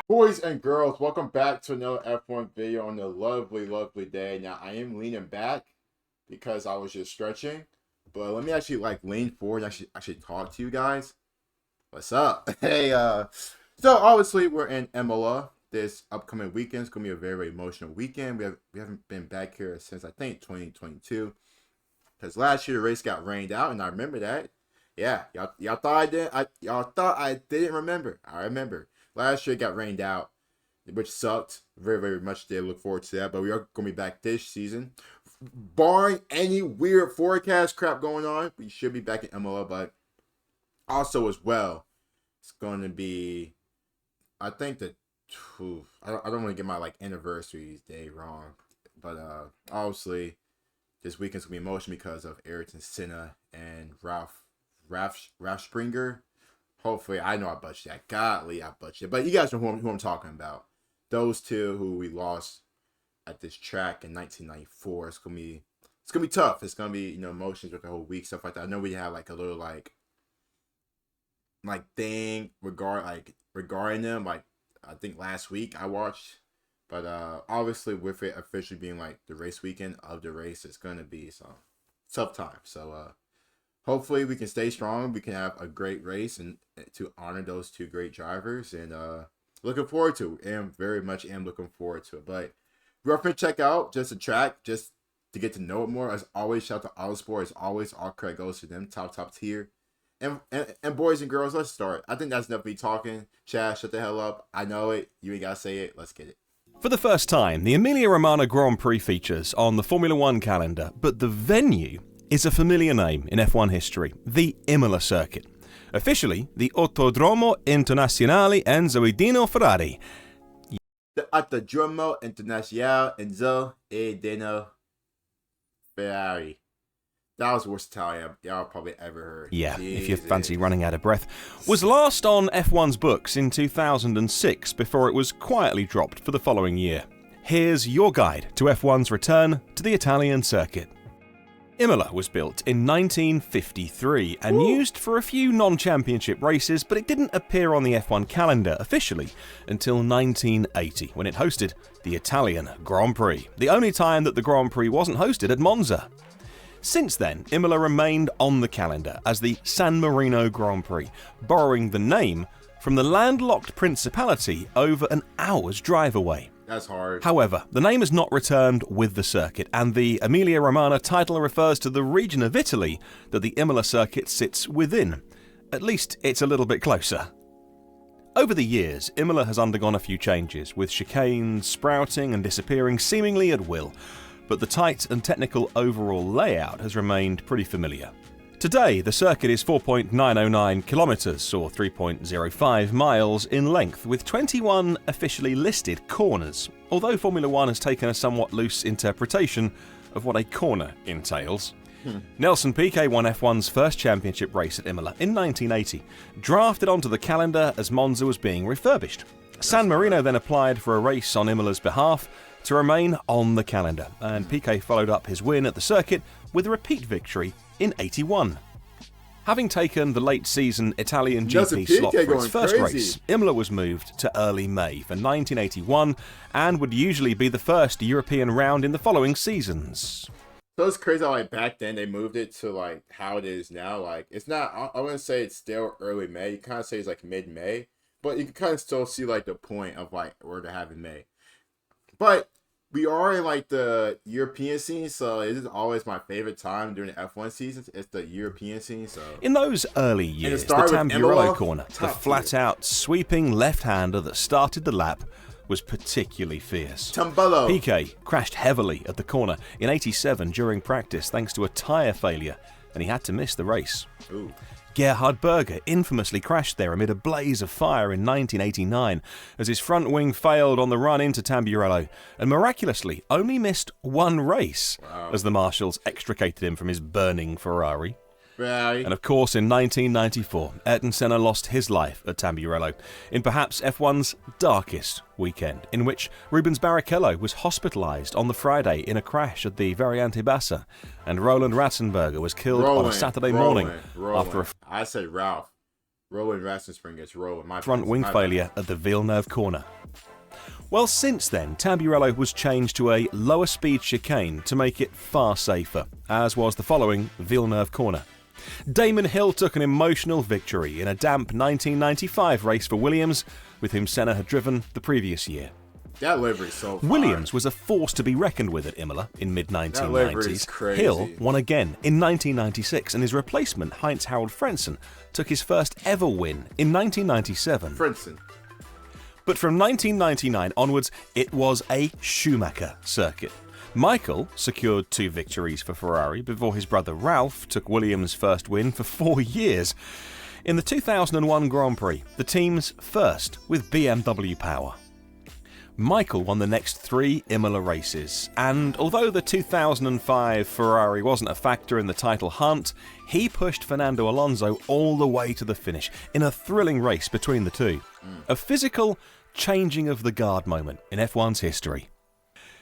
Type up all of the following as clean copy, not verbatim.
Boys and girls, welcome back to another F1 video on a lovely, lovely day. Now, I am leaning back because I was just stretching, but let me actually lean forward and actually talk to you guys. What's up? Hey, so obviously we're in Imola this upcoming weekend. It's gonna be a very, very emotional weekend. We haven't been back here since I think 2022 because last year the race got rained out, and I remember that. Yeah, y'all thought I didn't. Y'all thought I didn't remember. I remember. Last year it got rained out, which sucked. Very, very much did look forward to that. But we are going to be back this season. Barring any weird forecast crap going on, we should be back in Imola. But also as well, it's going to be, I think that, I don't want to get my anniversary day wrong. But obviously, this weekend's going to be emotional because of Ayrton Senna and Ralph Springer. Hopefully, I know I butchered that. Godly, I butchered it. But you guys know who I'm talking about. Those two who we lost at this track in 1994. It's gonna be tough. It's gonna be emotions with the whole week, stuff like that. I know we had a little thing regarding them. I think last week I watched. But obviously with it officially being the race weekend of the race, it's gonna be some tough time. So hopefully we can stay strong. We can have a great race and to honor those two great drivers. And looking forward to it. And very much am looking forward to it. But we're going to check out just the track, just to get to know it more. As always, shout out to Autosport. As always, all credit goes to them. Top tier. And boys and girls, let's start. I think that's enough me talking. Chad, shut the hell up. I know it. You ain't got to say it. Let's get it. For the first time, the Emilia-Romagna Grand Prix features on the Formula One calendar, but the venue is a familiar name in F1 history, the Imola circuit. Officially, the Autodromo Internazionale Enzo Edino Ferrari. The Autodromo Internazionale Enzo Edino Ferrari. That was the worst Italian y'all probably ever heard. Yeah, Jesus. If you fancy running out of breath. Was last on F1's books in 2006 before it was quietly dropped for the following year. Here's your guide to F1's return to the Italian circuit. Imola was built in 1953 and used for a few non-championship races, but it didn't appear on the F1 calendar officially until 1980, when it hosted the Italian Grand Prix, the only time that the Grand Prix wasn't hosted at Monza. Since then, Imola remained on the calendar as the San Marino Grand Prix, borrowing the name from the landlocked principality over an hour's drive away. That's hard. However, the name is not returned with the circuit, and the Emilia-Romagna title refers to the region of Italy that the Imola circuit sits within. At least it's a little bit closer. Over the years, Imola has undergone a few changes, with chicanes sprouting and disappearing seemingly at will, but the tight and technical overall layout has remained pretty familiar. Today, the circuit is 4.909 kilometres or 3.05 miles in length, with 21 officially listed corners, although Formula One has taken a somewhat loose interpretation of what a corner entails. Nelson Piquet won F1's first championship race at Imola in 1980, drafted onto the calendar as Monza was being refurbished. San Marino then applied for a race on Imola's behalf to remain on the calendar, and Piquet followed up his win at the circuit with a repeat victory in 81. Having taken the late-season Italian GP slot for its first race, Imola was moved to early May for 1981 and would usually be the first European round in the following seasons. So it's crazy how back then they moved it to how it is now. It's not, I wouldn't say it's still early May. You kind of say it's mid-May, but you can kind of still see the point of where to have in May. But we are in the European scene, so this is always my favorite time during the F1 seasons. It's the European scene. So in those early years, the Tamburello corner, the flat-out sweeping left-hander that started the lap, was particularly fierce. Tambello. Piquet crashed heavily at the corner in 87 during practice thanks to a tyre failure, and he had to miss the race. Ooh. Gerhard Berger infamously crashed there amid a blaze of fire in 1989 as his front wing failed on the run into Tamburello and miraculously only missed one race as the marshals extricated him from his burning Ferrari. Right. And of course, in 1994, Ayrton Senna lost his life at Tamburello in perhaps F1's darkest weekend, in which Rubens Barrichello was hospitalised on the Friday in a crash at the Variante Bassa, and Roland Ratzenberger was killed on a Saturday morning after a... I said Ralph. Rolling Raston Spring gets rolling. Front wing failure at the Villeneuve corner. Well, since then, Tamburello was changed to a lower speed chicane to make it far safer, as was the following Villeneuve corner. Damon Hill took an emotional victory in a damp 1995 race for Williams, with whom Senna had driven the previous year. That livery so far. Williams was a force to be reckoned with at Imola in mid-1990s. Crazy. Hill won again in 1996, and his replacement, Heinz-Harald Frentzen, took his first ever win in 1997. Frentzen. But from 1999 onwards, it was a Schumacher circuit. Michael secured 2 victories for Ferrari before his brother Ralph took Williams' first win for 4 years. In the 2001 Grand Prix, the team's first with BMW power. Michael won the next 3 Imola races, and although the 2005 Ferrari wasn't a factor in the title hunt, he pushed Fernando Alonso all the way to the finish in a thrilling race between the two. A physical changing of the guard moment in F1's history.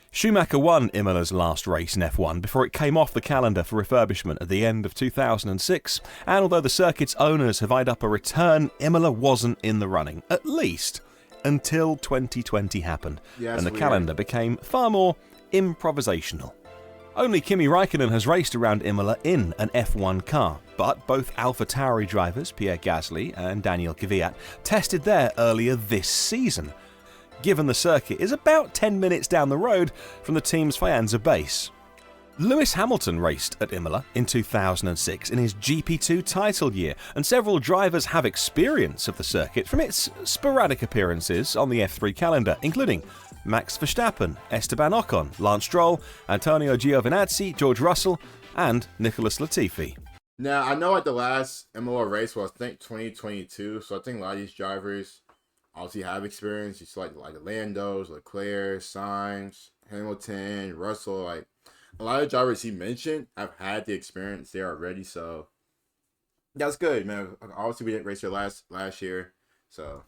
Schumacher won Imola's last race in F1 before it came off the calendar for refurbishment at the end of 2006, and although the circuit's owners have eyed up a return, Imola wasn't in the running, at least until 2020 happened, and the calendar became far more improvisational. Only Kimi Räikkönen has raced around Imola in an F1 car, but both AlphaTauri drivers Pierre Gasly and Daniel Kvyat tested there earlier this season, given the circuit is about 10 minutes down the road from the team's Faenza base. Lewis Hamilton raced at Imola in 2006 in his GP2 title year, and several drivers have experience of the circuit from its sporadic appearances on the F3 calendar, including Max Verstappen, Esteban Ocon, Lance Stroll, Antonio Giovinazzi, George Russell, and Nicholas Latifi. Now, I know the last Imola race was, I think, 2022, so I think a lot of these drivers obviously have experience. You see like Lando's, Leclerc, Sainz, Hamilton, Russell, a lot of drivers he mentioned have had the experience there already, so that's good, man. Obviously, we didn't race here last year, so.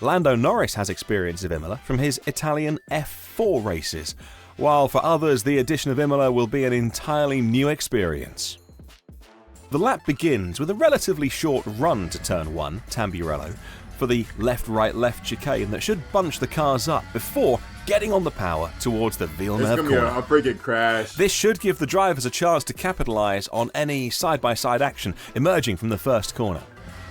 Lando Norris has experience of Imola from his Italian F4 races, while for others the addition of Imola will be an entirely new experience. The lap begins with a relatively short run to turn 1, Tamburello, for the left-right-left chicane that should bunch the cars up before getting on the power towards the Villeneuve corner. It's going to be a freaking crash. This should give the drivers a chance to capitalise on any side-by-side action emerging from the first corner,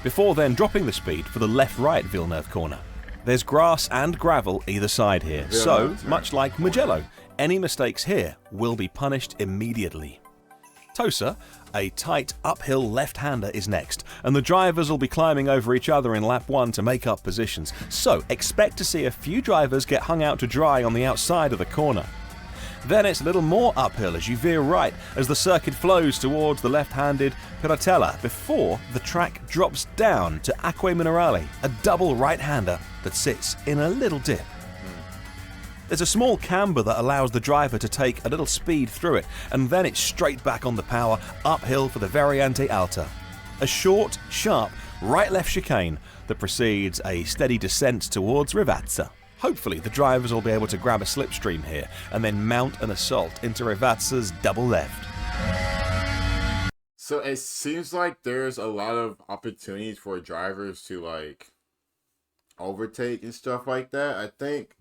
before then dropping the speed for the left-right Villeneuve corner. There's grass and gravel either side here, so, much like Mugello, any mistakes here will be punished immediately. Tosa, a tight uphill left-hander, is next, and the drivers will be climbing over each other in lap 1 to make up positions, so expect to see a few drivers get hung out to dry on the outside of the corner. Then it's a little more uphill as you veer right as the circuit flows towards the left-handed Piratella before the track drops down to Acque Minerale, a double right-hander that sits in a little dip. There's a small camber that allows the driver to take a little speed through it, and then it's straight back on the power uphill for the Variante Alta. A short, sharp, right-left chicane that precedes a steady descent towards Rivazza. Hopefully the drivers will be able to grab a slipstream here and then mount an assault into Rivazza's double left. So it seems like there's a lot of opportunities for drivers to overtake and stuff like that. I think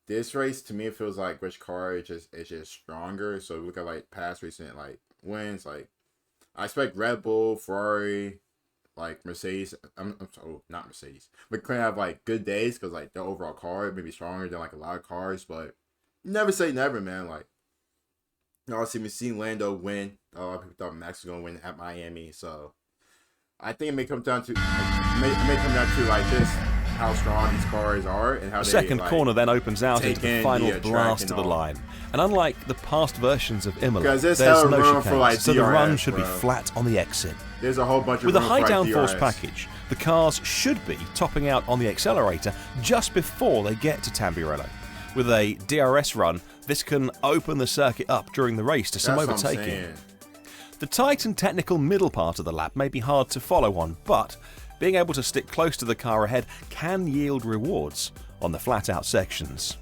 this race, to me, it feels like which car is just stronger. So look at past recent wins. I expect Red Bull, Ferrari, Mercedes. Not Mercedes. McLaren have good days because their overall car may be stronger than a lot of cars. But never say never, man. Obviously we've seen Lando win. A lot of people thought Max was gonna win at Miami. So I think it may come down to just how strong these cars are and how the second corner then opens out into the final blast of the line. And unlike the past versions of Imola, there's no chicane, so the run should be flat on the exit. There's a whole bunch of with a high downforce package, the cars should be topping out on the accelerator just before they get to Tamburello. With a DRS run, this can open the circuit up during the race to some overtaking. The tight and technical middle part of the lap may be hard to follow on, but being able to stick close to the car ahead can yield rewards on the flat-out sections.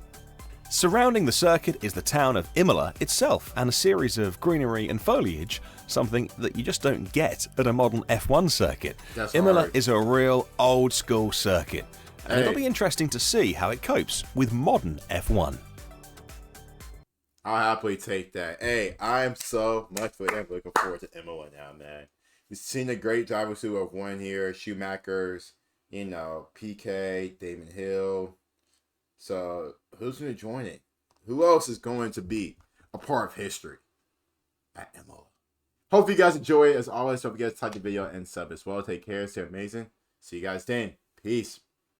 Surrounding the circuit is the town of Imola itself and a series of greenery and foliage, something that you just don't get at a modern F1 circuit. That's Imola hard. is a real old school circuit, and Hey. it'll be interesting to see how it copes with modern F1. I'll happily take that. Hey, I'm so much looking forward to Imola now, man. We've seen the great drivers who have won here, Schumacher's, PK, Damon Hill. So who's going to join it? Who else is going to be a part of history at Imola? Hope you guys enjoy it. As always, don't forget to like the video and sub as well. Take care. Stay amazing. See you guys then. Peace.